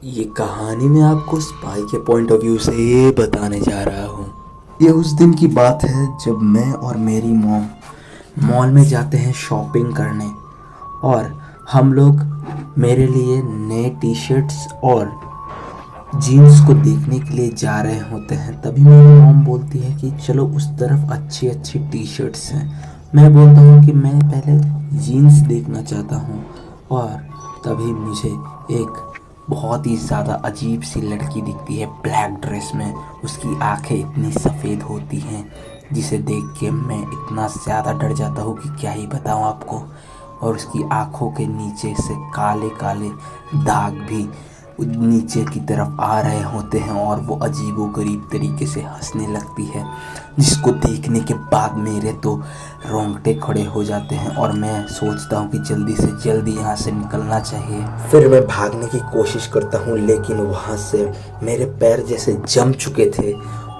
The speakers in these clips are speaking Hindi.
ये कहानी मैं आपको स्पाई के पॉइंट ऑफ व्यू से बताने जा रहा हूँ। ये उस दिन की बात है जब मैं और मेरी मॉम मॉल में जाते हैं शॉपिंग करने और हम लोग मेरे लिए नए टी शर्ट्स और जीन्स को देखने के लिए जा रहे होते हैं। तभी मेरी मॉम बोलती है कि चलो उस तरफ अच्छी अच्छी टी शर्ट्स हैं। मैं बोलता हूँ कि मैं पहले जीन्स देखना चाहता हूँ और तभी मुझे एक बहुत ही ज़्यादा अजीब सी लड़की दिखती है ब्लैक ड्रेस में। उसकी आंखें इतनी सफ़ेद होती हैं जिसे देख के मैं इतना ज़्यादा डर जाता हूँ कि क्या ही बताऊँ आपको। और उसकी आंखों के नीचे से काले काले दाग भी नीचे की तरफ आ रहे होते हैं और वो अजीबोगरीब तरीके से हंसने लगती है, जिसको देखने के बाद मेरे तो रोंगटे खड़े हो जाते हैं और मैं सोचता हूँ कि जल्दी से जल्दी यहाँ से निकलना चाहिए। फिर मैं भागने की कोशिश करता हूँ लेकिन वहाँ से मेरे पैर जैसे जम चुके थे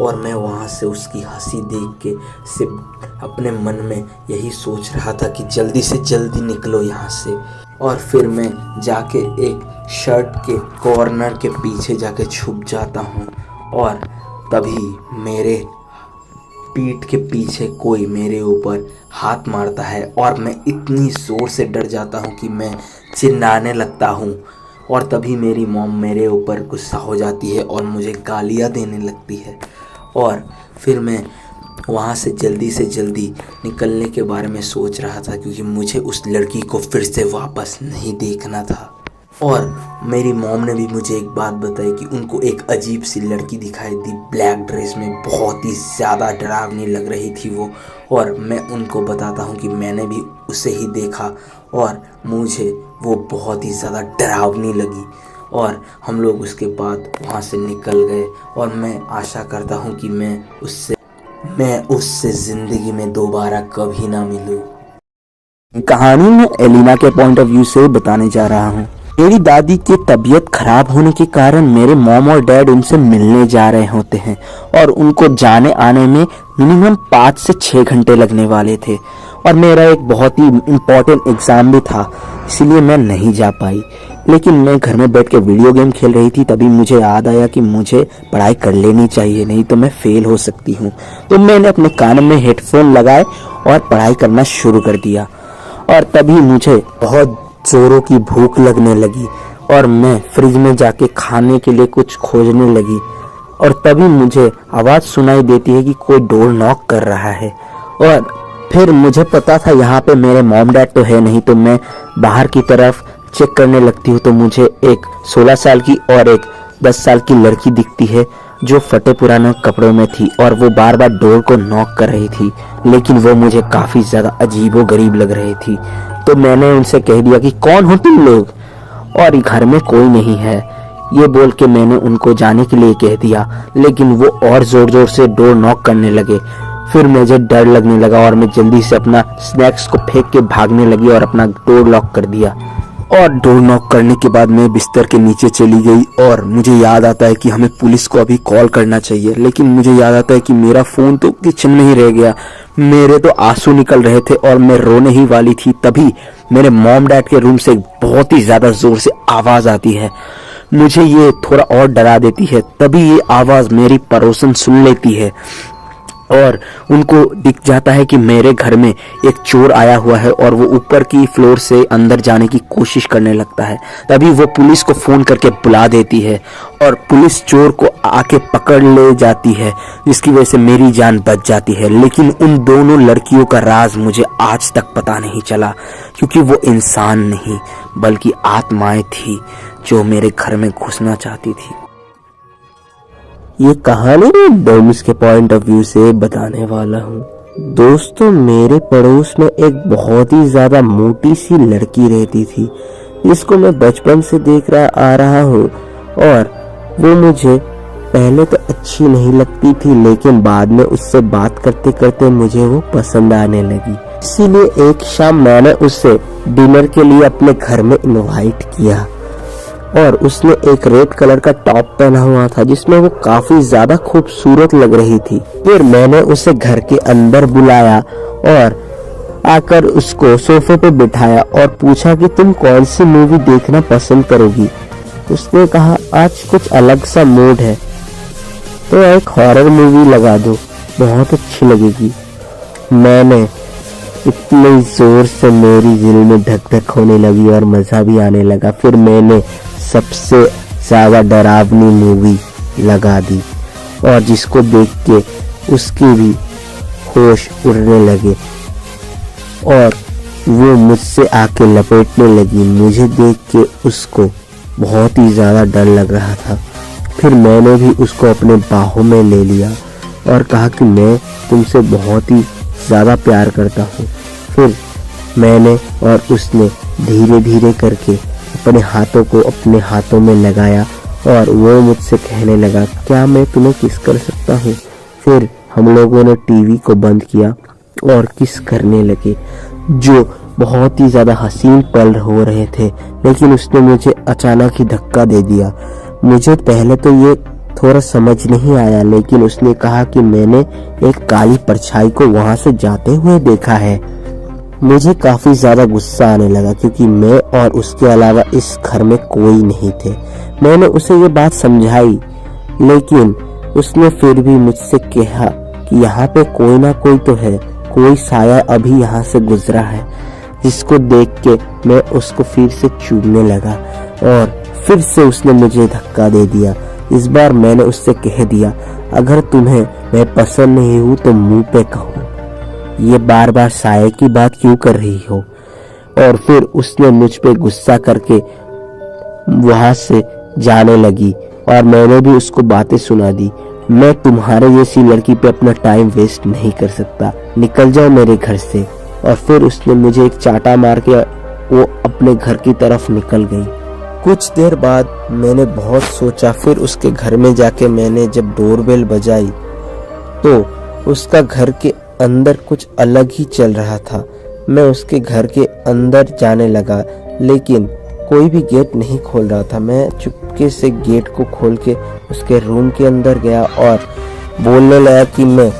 और मैं वहाँ से उसकी हंसी देख के सिर्फ अपने मन में यही सोच रहा था कि जल्दी से जल्दी निकलो यहाँ से। और फिर मैं जाके एक शर्ट के कॉर्नर के पीछे जाके छुप जाता हूँ और तभी मेरे पीठ के पीछे कोई मेरे ऊपर हाथ मारता है और मैं इतनी ज़ोर से डर जाता हूँ कि मैं चिल्लाने लगता हूँ। और तभी मेरी मॉम मेरे ऊपर गुस्सा हो जाती है और मुझे गालियाँ देने लगती है। और फिर मैं वहाँ से जल्दी निकलने के बारे में सोच रहा था क्योंकि मुझे उस लड़की को फिर से वापस नहीं देखना था। और मेरी मॉम ने भी मुझे एक बात बताई कि उनको एक अजीब सी लड़की दिखाई दी ब्लैक ड्रेस में, बहुत ही ज़्यादा डरावनी लग रही थी वो। और मैं उनको बताता हूँ कि मैंने भी उसे ही देखा और मुझे वो बहुत ही ज़्यादा डरावनी लगी। और हम लोग उसके बाद वहाँ से निकल गए और मैं आशा करता हूँ कि मैं उससे ज़िंदगी में दोबारा कभी ना मिलूँ। कहानी में एलिना के पॉइंट ऑफ व्यू से बताने जा रहा हूँ। मेरी दादी की तबीयत खराब होने के कारण मेरे मॉम और डैड उनसे मिलने जा रहे होते हैं और उनको जाने आने में मिनिमम 5 से 6 घंटे लगने वाले थे और मेरा एक बहुत ही इम्पोर्टेंट एग्ज़ाम भी था, इसीलिए मैं नहीं जा पाई। लेकिन मैं घर में बैठ के वीडियो गेम खेल रही थी, तभी मुझे याद आया कि मुझे पढ़ाई कर लेनी चाहिए, नहीं तो मैं फेल हो सकती हूँ। तो मैंने अपने कान में हेडफोन लगाए और पढ़ाई करना शुरू कर दिया। और तभी मुझे बहुत जोरों की भूख लगने लगी और मैं फ्रिज में जाके खाने के लिए कुछ खोजने लगी। और तभी मुझे आवाज़ सुनाई देती है कि कोई डोर नॉक कर रहा है। और फिर मुझे पता था यहाँ पे मेरे मॉम डैड तो है नहीं, तो मैं बाहर की तरफ चेक करने लगती हूँ तो मुझे एक 16 साल की और एक 10 साल की लड़की दिखती है जो फटे पुराने कपड़ों में थी और वो बार बार डोर को नॉक कर रही थी, लेकिन वो मुझे काफ़ी ज़्यादा अजीबो गरीब लग रही थी। तो मैंने उनसे कह दिया कि कौन हो तुम लोग, और घर में कोई नहीं है, ये बोल के मैंने उनको जाने के लिए कह दिया। लेकिन वो और ज़ोर ज़ोर से डोर नॉक करने लगे। फिर मुझे डर लगने लगा और मैं जल्दी से अपना स्नैक्स को फेंक के भागने लगी और अपना डोर लॉक कर दिया। और डोर नॉक करने के बाद मैं बिस्तर के नीचे चली गई और मुझे याद आता है कि हमें पुलिस को अभी कॉल करना चाहिए, लेकिन मुझे याद आता है कि मेरा फ़ोन तो किचन में ही रह गया। मेरे तो आंसू निकल रहे थे और मैं रोने ही वाली थी, तभी मेरे मॉम डैड के रूम से बहुत ही ज़्यादा ज़ोर से आवाज़ आती है। मुझे ये थोड़ा और डरा देती है। तभी ये आवाज़ मेरी पड़ोसन सुन लेती है और उनको दिख जाता है कि मेरे घर में एक चोर आया हुआ है और वो ऊपर की फ्लोर से अंदर जाने की कोशिश करने लगता है। तभी वो पुलिस को फ़ोन करके बुला देती है और पुलिस चोर को आके पकड़ ले जाती है, जिसकी वजह से मेरी जान बच जाती है। लेकिन उन दोनों लड़कियों का राज मुझे आज तक पता नहीं चला, क्योंकि वो इंसान नहीं बल्कि आत्माएं थी जो मेरे घर में घुसना चाहती थी। ये कहानी मैं डोमिस के पॉइंट ऑफ व्यू से बताने वाला हूँ। दोस्तों, मेरे पड़ोस में एक बहुत ही ज़्यादा मोटी सी लड़की रहती थी, जिसको मैं बचपन से देख आ रहा हूँ और वो मुझे पहले तो अच्छी नहीं लगती थी, लेकिन बाद में उससे बात करते करते मुझे वो पसंद आने लगी। इसीलिए एक शाम मैंने उसे डिनर के लिए अपने घर में इनवाइट किया और उसने एक रेड कलर का टॉप पहना हुआ था जिसमें वो काफी ज्यादा खूबसूरत लग रही थी। फिर मैंने उसे घर के अंदर बुलाया और आकर उसको सोफे पे बिठाया और पूछा कि तुम कौन सी मूवी देखना पसंद करोगी। उसने कहा आज कुछ अलग सा मूड है तो एक हॉरर मूवी लगा दो, बहुत अच्छी लगेगी। मैंने इतने जोर से मेरी दिल में धक धक होने लगी और मज़ा भी आने लगा। फिर मैंने सबसे ज़्यादा डरावनी मूवी लगा दी और जिसको देख के उसकी भी होश उड़ने लगे और वो मुझसे आके लपेटने लगी। मुझे देख के उसको बहुत ही ज़्यादा डर लग रहा था। फिर मैंने भी उसको अपने बाहों में ले लिया और कहा कि मैं तुमसे बहुत ही ज़्यादा प्यार करता हूँ। फिर मैंने और उसने धीरे धीरे करके अपने हाथों को अपने हाथों में लगाया और वो मुझसे कहने लगा क्या मैं तुम्हें किस कर सकता हूँ। फिर हम लोगों ने टीवी को बंद किया और किस करने लगे, जो बहुत ही ज़्यादा हसीन पल हो रहे थे। लेकिन उसने मुझे अचानक ही धक्का दे दिया। मुझे पहले तो ये थोड़ा समझ नहीं आया, लेकिन उसने कहा कि मैंने एक काली परछाई को वहां से जाते हुए देखा है। मुझे काफ़ी ज़्यादा गुस्सा आने लगा क्योंकि मैं और उसके अलावा इस घर में कोई नहीं थे। मैंने उसे ये बात समझाई, लेकिन उसने फिर भी मुझसे कहा कि यहाँ पे कोई ना कोई तो है, कोई साया अभी यहाँ से गुजरा है। जिसको देख के मैं उसको फिर से चूमने लगा और फिर से उसने मुझे धक्का दे दिया। इस बार मैंने उससे कह दिया अगर तुम्हें मैं पसंद नहीं हूँ तो मुंह पे कहो, ये बार बार साये की बात क्यों कर रही हो। और फिर उसने मुझ पे गुस्सा करके वहां से जाने लगी और मैंने भी उसको बातें सुना दी। मैं तुम्हारे जैसी लड़की पे अपना टाइम वेस्ट नहीं कर सकता, निकल जाओ मेरे घर से। और फिर उसने मुझे एक चाटा मार के वो अपने घर की तरफ निकल गई। कुछ देर बाद मैंने बहुत सोचा। फिर उसके घर में जाके मैंने जब डोरबेल बजाई तो उसका घर के अंदर कुछ अलग ही चल रहा था। मैं उसके घर के अंदर जाने लगा, लेकिन कोई भी गेट नहीं खोल रहा था। मैं चुपके से गेट को खोल के उसके रूम के अंदर गया और बोलने लगा कि मैं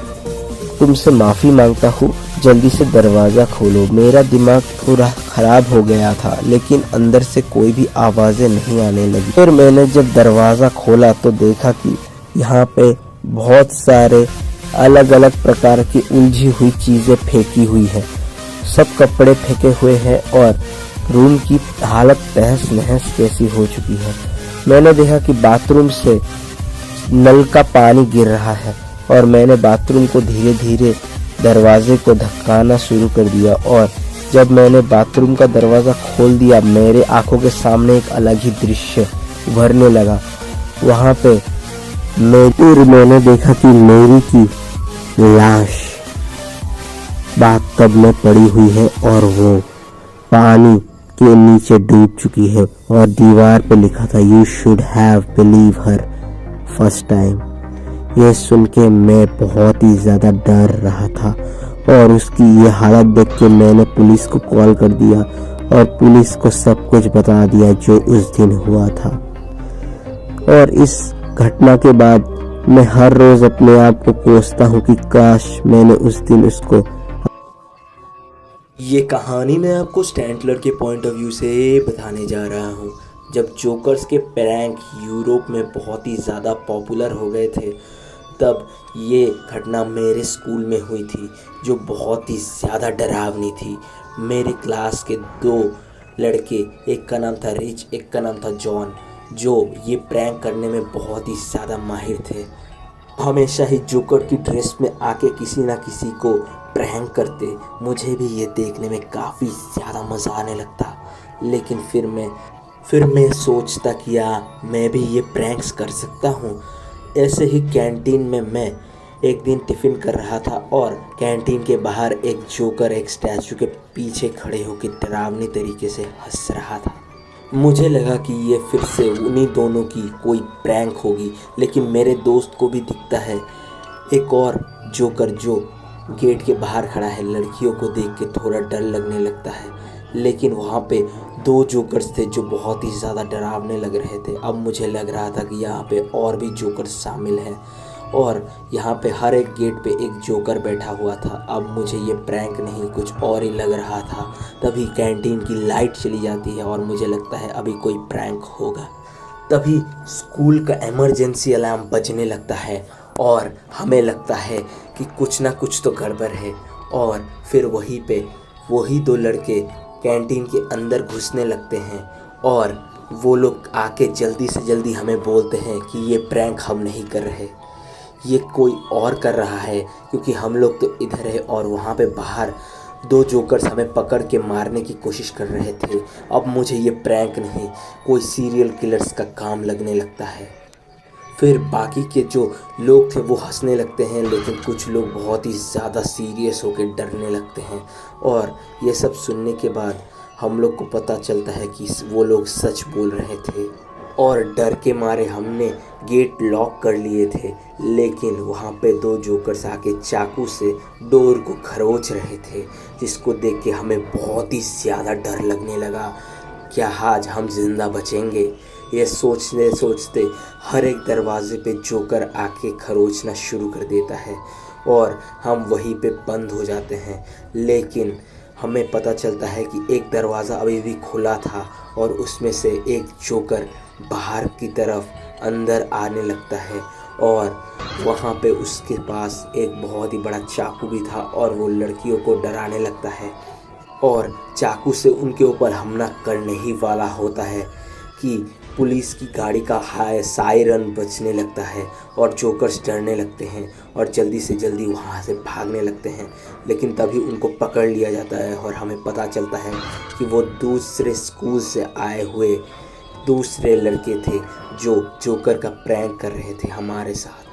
तुमसे माफ़ी मांगता हूँ, जल्दी से दरवाज़ा खोलो। मेरा दिमाग पूरा ख़राब हो गया था, लेकिन अंदर से कोई भी आवाज़ें नहीं आने लगी। फिर मैंने जब दरवाज़ा खोला तो देखा कि यहाँ पे बहुत सारे अलग अलग प्रकार की उलझी हुई चीज़ें फेंकी हुई है। सब कपड़े फेंके हुए हैं और रूम की हालत तहस नहस कैसी हो चुकी है। मैंने देखा कि बाथरूम से नल का पानी गिर रहा है और मैंने बाथरूम को धीरे धीरे दरवाजे को धक्काना शुरू कर दिया और जब मैंने बाथरूम का दरवाज़ा खोल दिया मेरे आंखों के सामने एक अलग ही दृश्य उभरने लगा। वहाँ पे मैंने देखा कि मेरी की लाश बाथटब में पड़ी हुई है और वो पानी के नीचे डूब चुकी है और दीवार पे लिखा था you should have believe her first time. ये सुन के मैं बहुत ही ज़्यादा डर रहा था और उसकी ये हालत देख के मैंने पुलिस को कॉल कर दिया और पुलिस को सब कुछ बता दिया जो उस दिन हुआ था। और इस घटना के बाद मैं हर रोज़ अपने आप को कोसता हूँ कि काश मैंने उस दिन उसको। ये कहानी मैं आपको स्टैंटलर के पॉइंट ऑफ व्यू से बताने जा रहा हूँ। जब जोकर्स के प्रैंक यूरोप में बहुत ही ज़्यादा पॉपुलर हो गए थे, तब ये घटना मेरे स्कूल में हुई थी जो बहुत ही ज़्यादा डरावनी थी। मेरे क्लास के 2 लड़के, एक का नाम था रिच, एक का नाम था जॉन, जो ये प्रैंक करने में बहुत ही ज़्यादा माहिर थे। हमेशा ही जोकर की ड्रेस में आके किसी ना किसी को प्रैंक करते। मुझे भी ये देखने में काफ़ी ज़्यादा मज़ा आने लगता, लेकिन फिर मैं सोचता कि मैं भी ये प्रैंक्स कर सकता हूँ। ऐसे ही कैंटीन में मैं एक दिन टिफ़िन कर रहा था और कैंटीन के बाहर एक जोकर एक स्टैचू के पीछे खड़े होकर डरावनी तरीके से हंस रहा था। मुझे लगा कि ये फिर से उन्हीं दोनों की कोई प्रैंक होगी, लेकिन मेरे दोस्त को भी दिखता है एक और जोकर जो गेट के बाहर खड़ा है। लड़कियों को देख के थोड़ा डर लगने लगता है, लेकिन वहाँ पे 2 जोकर्स थे जो बहुत ही ज़्यादा डरावने लग रहे थे। अब मुझे लग रहा था कि यहाँ पे और भी जोकर्स शामिल हैं और यहाँ पे हर एक गेट पे एक जोकर बैठा हुआ था। अब मुझे ये प्रैंक नहीं कुछ और ही लग रहा था। तभी कैंटीन की लाइट चली जाती है और मुझे लगता है अभी कोई प्रैंक होगा। तभी स्कूल का इमरजेंसी अलार्म बजने लगता है और हमें लगता है कि कुछ ना कुछ तो गड़बड़ है। और फिर वहीं पे वही दो लड़के कैंटीन के अंदर घुसने लगते हैं और वो लोग आके जल्दी से जल्दी हमें बोलते हैं कि ये प्रैंक हम नहीं कर रहे, ये कोई और कर रहा है, क्योंकि हम लोग तो इधर है और वहाँ पे बाहर दो जोकर्स हमें पकड़ के मारने की कोशिश कर रहे थे। अब मुझे ये प्रैंक नहीं, कोई सीरियल किलर्स का काम लगने लगता है। फिर बाकी के जो लोग थे वो हंसने लगते हैं, लेकिन कुछ लोग बहुत ही ज़्यादा सीरियस होकर डरने लगते हैं। और ये सब सुनने के बाद हम लोग को पता चलता है कि वो लोग सच बोल रहे थे और डर के मारे हमने गेट लॉक कर लिए थे। लेकिन वहाँ पे दो जोकर्स आके चाकू से डोर को खरोच रहे थे, जिसको देख के हमें बहुत ही ज़्यादा डर लगने लगा। क्या आज हम जिंदा बचेंगे? ये सोचते सोचते हर एक दरवाजे पे जोकर आके खरोचना शुरू कर देता है और हम वहीं पे बंद हो जाते हैं। लेकिन हमें पता चलता है कि एक दरवाज़ा अभी भी खुला था और उसमें से एक जोकर बाहर की तरफ अंदर आने लगता है और वहाँ पे उसके पास एक बहुत ही बड़ा चाकू भी था और वो लड़कियों को डराने लगता है और चाकू से उनके ऊपर हमला करने ही वाला होता है कि पुलिस की गाड़ी का सायरन बजने लगता है और जोकर्स डरने लगते हैं और जल्दी से जल्दी वहाँ से भागने लगते हैं। लेकिन तभी उनको पकड़ लिया जाता है और हमें पता चलता है कि वो दूसरे स्कूल से आए हुए दूसरे लड़के थे जो जोकर का प्रैंक कर रहे थे हमारे साथ।